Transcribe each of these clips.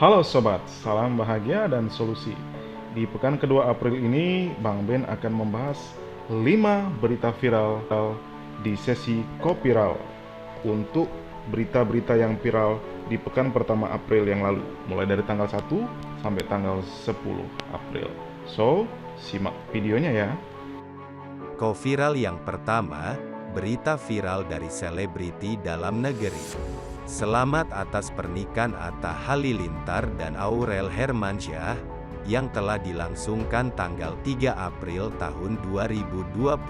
Halo sobat, salam bahagia dan solusi. Di pekan kedua April ini, Bang Ben akan membahas 5 berita viral di sesi Kopiral untuk berita-berita yang viral di pekan pertama April yang lalu, mulai dari tanggal 1 sampai tanggal 10 April. So, simak videonya ya. Viral yang pertama, berita viral dari selebriti dalam negeri. Selamat atas pernikahan Atta Halilintar dan Aurel Hermansyah, yang telah dilangsungkan tanggal 3 April tahun 2021.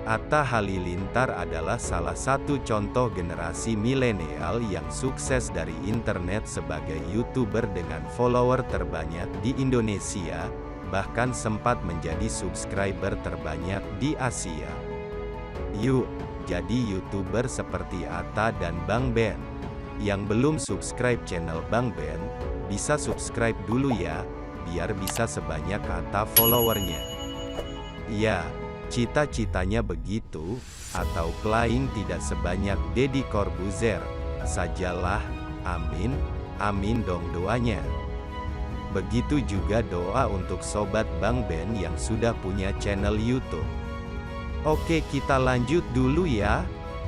Atta Halilintar adalah salah satu contoh generasi milenial yang sukses dari internet sebagai YouTuber dengan follower terbanyak di Indonesia, bahkan sempat menjadi subscriber terbanyak di Asia. Yuk, jadi YouTuber seperti Atta dan Bang Ben. Yang belum subscribe channel Bang Ben, bisa subscribe dulu ya, biar bisa sebanyak Atta followernya. Ya, cita-citanya begitu, atau flying tidak sebanyak Deddy Corbuzier, sajalah, amin, amin dong doanya. Begitu juga doa untuk sobat Bang Ben yang sudah punya channel YouTube. Oke, kita lanjut dulu ya.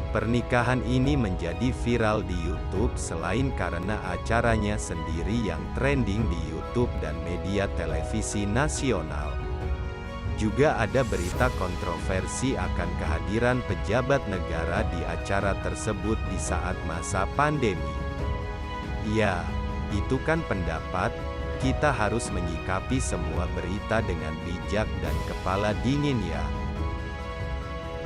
Pernikahan ini menjadi viral di YouTube selain karena acaranya sendiri yang trending di YouTube dan media televisi nasional. Juga ada berita kontroversi akan kehadiran pejabat negara di acara tersebut di saat masa pandemi. Ya, itu kan pendapat. Kita harus menyikapi semua berita dengan bijak dan kepala dingin ya.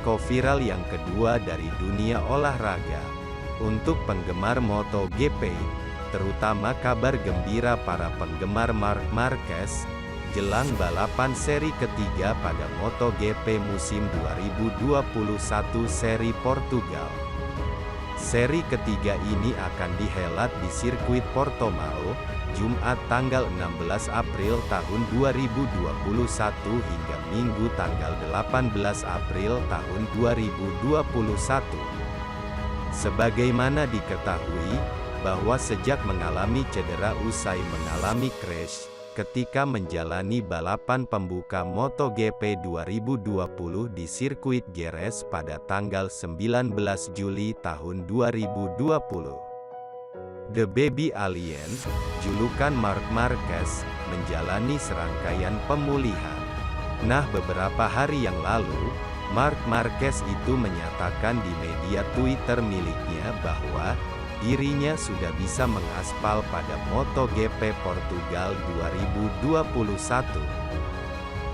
Viral yang kedua dari dunia olahraga. Untuk penggemar MotoGP, terutama kabar gembira para penggemar Marc Marquez, jelang balapan seri ketiga pada MotoGP musim 2021 seri Portugal. Seri ketiga ini akan dihelat di sirkuit Portimao, Jumat tanggal 16 April tahun 2021 hingga Minggu tanggal 18 April tahun 2021. Sebagaimana diketahui, bahwa sejak mengalami cedera usai mengalami crash, ketika menjalani balapan pembuka MotoGP 2020 di sirkuit Jerez pada tanggal 19 Juli tahun 2020. The Baby Alien, julukan Marc Marquez, menjalani serangkaian pemulihan. Nah, beberapa hari yang lalu, Marc Marquez itu menyatakan di media Twitter miliknya bahwa dirinya sudah bisa mengaspal pada MotoGP Portugal 2021.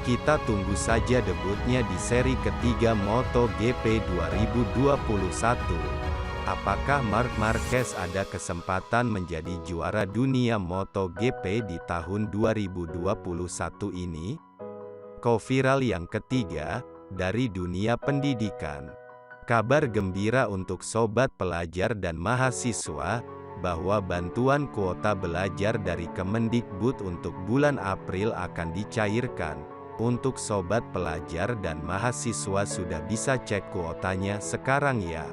Kita tunggu saja debutnya di seri ketiga MotoGP 2021. Apakah Marc Marquez ada kesempatan menjadi juara dunia MotoGP di tahun 2021 ini? Viral yang ketiga, dari dunia pendidikan. Kabar gembira untuk sobat pelajar dan mahasiswa, bahwa bantuan kuota belajar dari Kemendikbud untuk bulan April akan dicairkan. Untuk sobat pelajar dan mahasiswa sudah bisa cek kuotanya sekarang ya.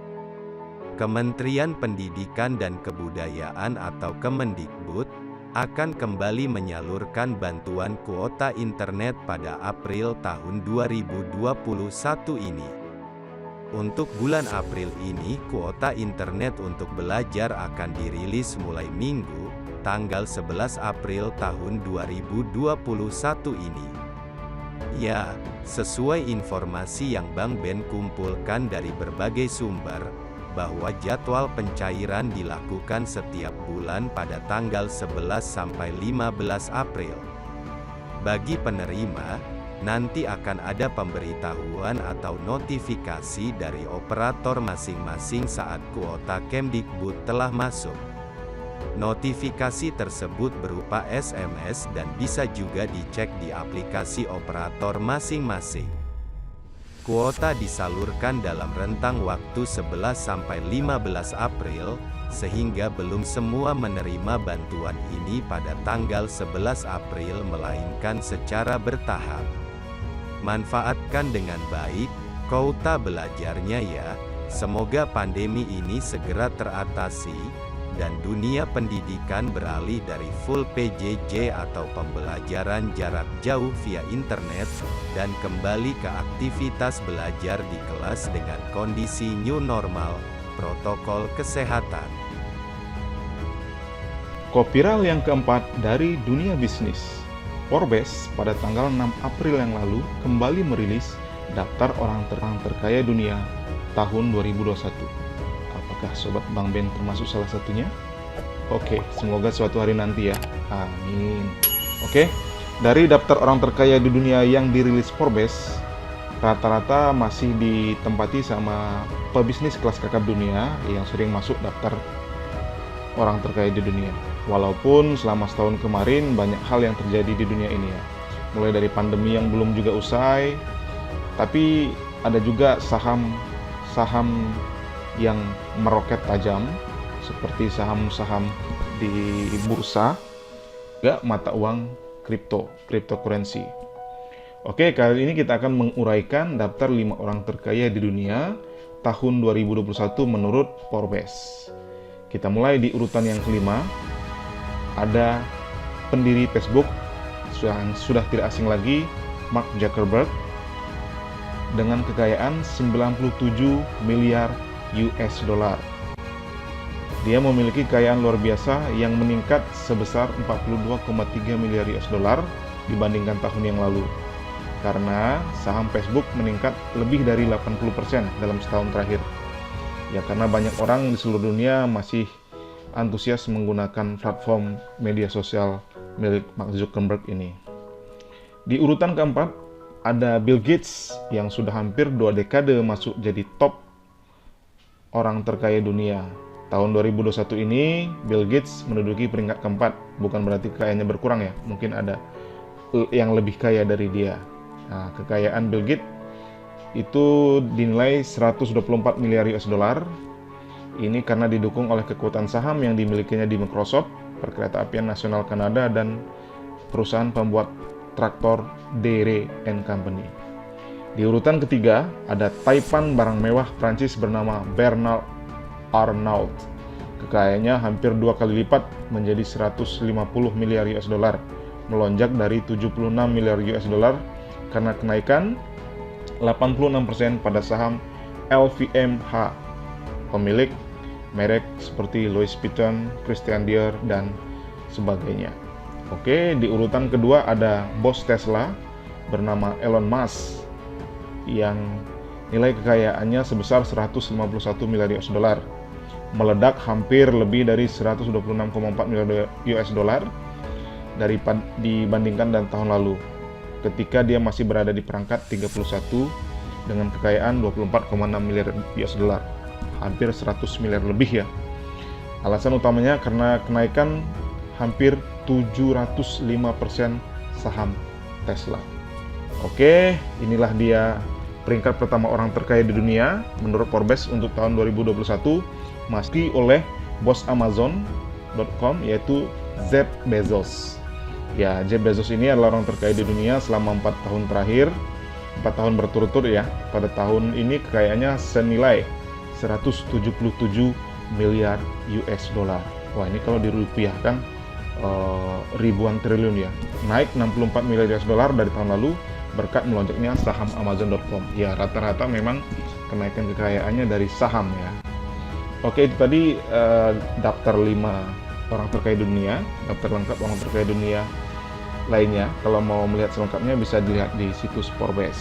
Kementerian Pendidikan dan Kebudayaan atau Kemendikbud, akan kembali menyalurkan bantuan kuota internet pada April tahun 2021 ini. Untuk bulan April ini kuota internet untuk belajar akan dirilis mulai Minggu, tanggal 11 April tahun 2021 ini. Ya, sesuai informasi yang Bang Ben kumpulkan dari berbagai sumber, bahwa jadwal pencairan dilakukan setiap bulan pada tanggal 11 sampai 15 April. Bagi penerima, nanti akan ada pemberitahuan atau notifikasi dari operator masing-masing saat kuota Kemdikbud telah masuk. Notifikasi tersebut berupa SMS dan bisa juga dicek di aplikasi operator masing-masing. Kuota disalurkan dalam rentang waktu 11 sampai 15 April, sehingga belum semua menerima bantuan ini pada tanggal 11 April melainkan secara bertahap. Manfaatkan dengan baik kuota belajarnya ya. Semoga pandemi ini segera teratasi, dan dunia pendidikan beralih dari full PJJ atau pembelajaran jarak jauh via internet, dan kembali ke aktivitas belajar di kelas dengan kondisi new normal, protokol kesehatan. Kopiral yang keempat dari dunia bisnis. Forbes pada tanggal 6 April yang lalu kembali merilis daftar orang terkaya dunia tahun 2021. Apakah Sobat Bang Ben termasuk salah satunya? Oke, semoga suatu hari nanti ya. Amin. Oke, dari daftar orang terkaya di dunia yang dirilis Forbes, rata-rata masih ditempati sama pebisnis kelas kakap dunia yang sering masuk daftar orang terkaya di dunia. Walaupun selama setahun kemarin banyak hal yang terjadi di dunia ini ya. Mulai dari pandemi yang belum juga usai, tapi ada juga saham yang meroket tajam seperti saham-saham di bursa, juga mata uang cryptocurrency. Oke, kali ini kita akan menguraikan daftar 5 orang terkaya di dunia tahun 2021 menurut Forbes. Kita mulai di urutan yang kelima. Ada pendiri Facebook yang sudah tidak asing lagi, Mark Zuckerberg, dengan kekayaan 97 miliar US dollar. Dia memiliki kekayaan luar biasa yang meningkat sebesar 42,3 miliar US dollar dibandingkan tahun yang lalu. Karena saham Facebook meningkat lebih dari 80% dalam setahun terakhir. Ya, karena banyak orang di seluruh dunia masih antusias menggunakan platform media sosial milik Mark Zuckerberg ini. Di urutan keempat, ada Bill Gates yang sudah hampir 2 dekade masuk jadi top orang terkaya dunia. Tahun 2021 ini, Bill Gates menduduki peringkat keempat. Bukan berarti kekayaannya berkurang ya, mungkin ada yang lebih kaya dari dia. Nah, kekayaan Bill Gates itu dinilai 124 miliar US dollar. Ini karena didukung oleh kekuatan saham yang dimilikinya di Microsoft, Perkeretaapian Nasional Kanada, dan perusahaan pembuat traktor Deere & Company. Di urutan ketiga, ada taipan barang mewah Prancis bernama Bernard Arnault. Kekayaannya hampir 2 kali lipat menjadi 150 miliar US dollar, melonjak dari 76 miliar US dollar karena kenaikan 86% pada saham LVMH, pemilik merek seperti Louis Vuitton, Christian Dior, dan sebagainya. Oke, di urutan kedua ada bos Tesla bernama Elon Musk yang nilai kekayaannya sebesar 151 miliar US dollar, meledak hampir lebih dari 126,4 miliar US dollar dibandingkan dan tahun lalu, ketika dia masih berada di perangkat 31 dengan kekayaan 24,6 miliar US dollar, hampir 100 miliar lebih ya. Alasan utamanya karena kenaikan hampir 705% saham Tesla. Oke, inilah dia peringkat pertama orang terkaya di dunia menurut Forbes untuk tahun 2021, masih oleh bos Amazon.com yaitu Jeff Bezos. Ya, Jeff Bezos ini adalah orang terkaya di dunia selama 4 tahun terakhir, 4 tahun berturut-turut ya. Pada tahun ini kekayaannya senilai 177 miliar US dollar. Wah, ini kalau dirupiahkan ribuan triliun ya. Naik 64 miliar US dollar dari tahun lalu berkat melonjaknya saham Amazon.com. Ya, rata-rata memang kenaikan kekayaannya dari saham ya. Oke, itu tadi daftar 5 orang terkaya dunia, daftar lengkap orang terkaya dunia lainnya. Kalau mau melihat selengkapnya bisa dilihat di situs Forbes.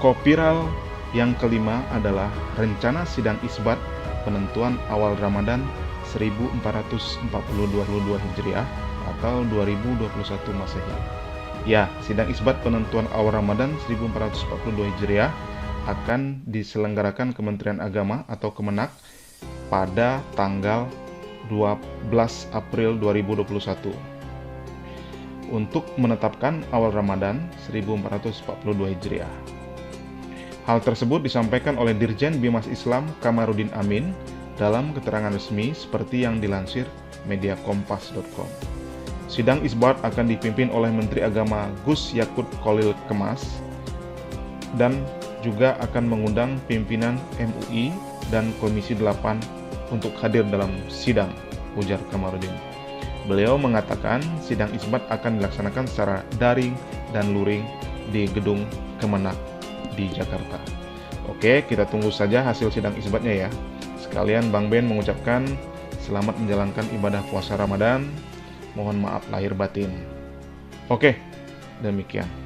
Kopiral yang kelima adalah rencana sidang isbat penentuan awal Ramadan 1442 Hijriah atau 2021 Masehi. Ya, sidang isbat penentuan awal Ramadan 1442 Hijriah akan diselenggarakan Kementerian Agama atau Kemenak pada tanggal 12 April 2021 untuk menetapkan awal Ramadan 1442 Hijriah. Hal tersebut disampaikan oleh Dirjen Bimas Islam Kamarudin Amin dalam keterangan resmi seperti yang dilansir media kompas.com. Sidang isbat akan dipimpin oleh Menteri Agama Gus Yakut Khalil Kemas dan juga akan mengundang pimpinan MUI dan Komisi 8 untuk hadir dalam sidang, ujar Kamarudin. Beliau mengatakan sidang isbat akan dilaksanakan secara daring dan luring di gedung Kemenak di Jakarta. Oke, kita tunggu saja hasil sidang isbatnya ya. Sekalian Bang Ben mengucapkan selamat menjalankan ibadah puasa Ramadan. Mohon maaf lahir batin. Oke, demikian.